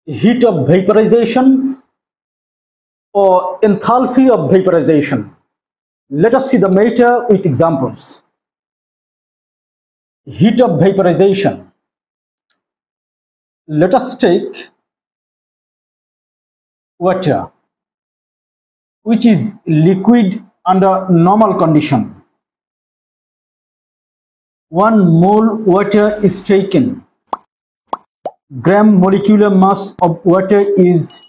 heat of vaporization or enthalpy of vaporization. Let us see the matter with examples. Heat of vaporization. Let us take water, which is liquid under normal condition. 1 mole water is taken. Gram molecular mass of water is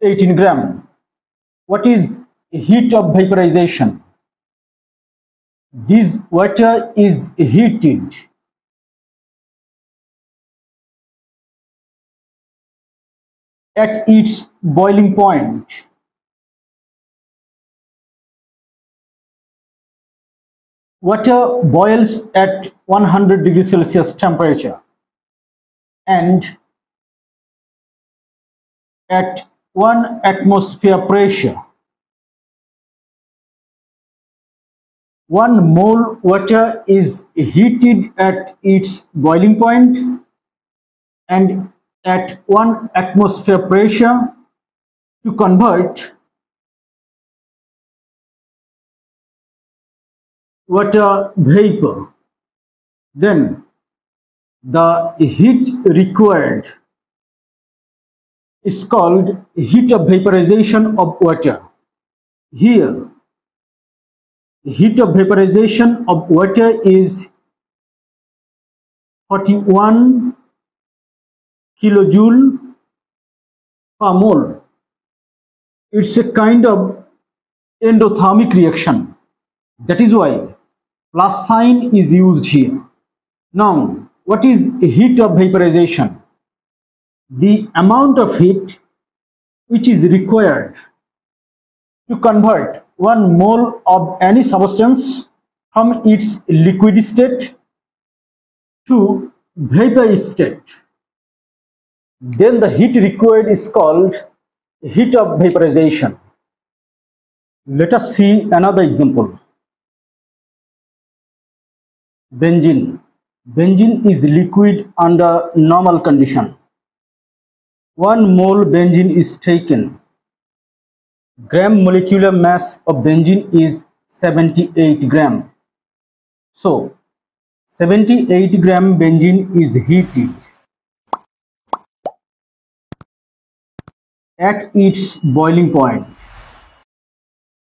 18 gram. What is heat of vaporization? This water is heated at its boiling point. Water boils at 100 degrees Celsius temperature and at 1 atmosphere pressure. 1 mole water is heated at its boiling point and at 1 atmosphere pressure to convert water vapor. Then the heat required is called heat of vaporization of water. Here, heat of vaporization of water is 41 kilojoule per mole. It's a kind of endothermic reaction. That is why plus sign is used here. Now, what is heat of vaporization? The amount of heat which is required to convert 1 mole of any substance from its liquid state to vapor state. Then the heat required is called heat of vaporization. Let us see another example. Benzene. Benzene is liquid under normal condition. 1 mole benzene is taken. Gram molecular mass of benzene is 78 gram. So, 78 gram benzene is heated at its boiling point.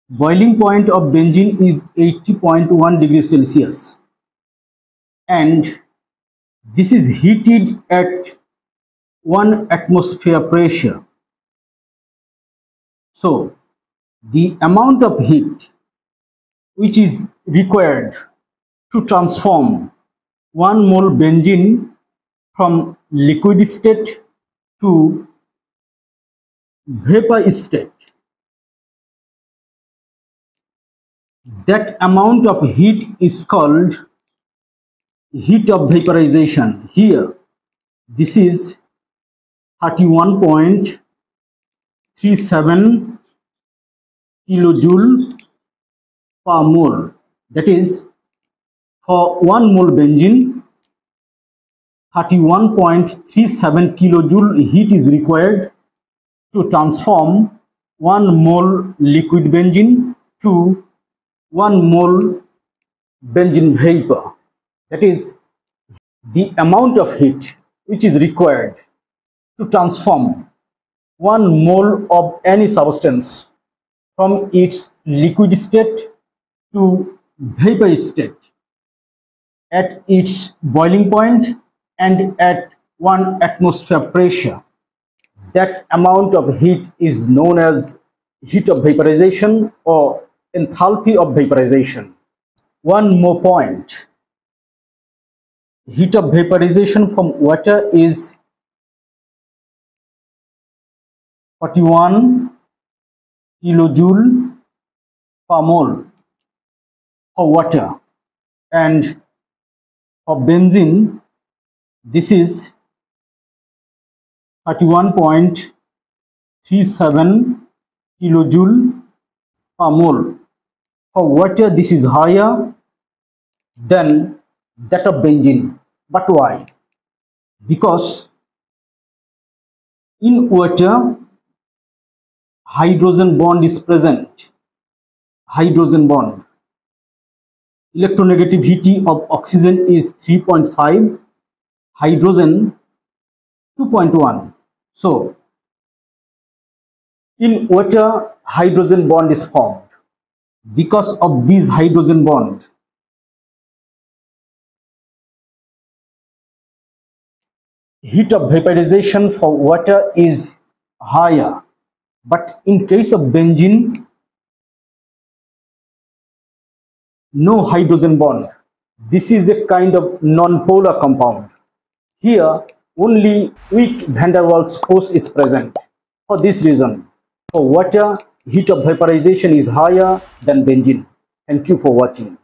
Boiling point of benzene is 80.1 degrees Celsius. And this is heated at 1 atmosphere pressure. So, the amount of heat which is required to transform 1 mole benzene from liquid state to vapor state, that amount of heat is called heat of vaporization. Here, this is 31.37 kilojoule per mole. That is, for 1 mole benzene, 31.37 kilojoule heat is required to transform 1 mole liquid benzene to 1 mole benzene vapor. That is, the amount of heat which is required to transform 1 mole of any substance from its liquid state to vapor state at its boiling point and at 1 atmosphere pressure. That amount of heat is known as heat of vaporization or enthalpy of vaporization. One more point. Heat of vaporization from water is 41 kilojoule per mole for water, and for benzene this is 31.37 kilojoule per mole. For water this is higher than that of benzene. But why? Because in water, hydrogen bond is present. Hydrogen bond. Electronegativity of oxygen is 3.5, hydrogen 2.1. So, in water, hydrogen bond is formed. Because of this hydrogen bond, heat of vaporization for water is higher. But in case of benzene, no hydrogen bond. This is a kind of non-polar compound. Here, only weak van der Waals force is present. For this reason, for water, heat of vaporization is higher than benzene. Thank you for watching.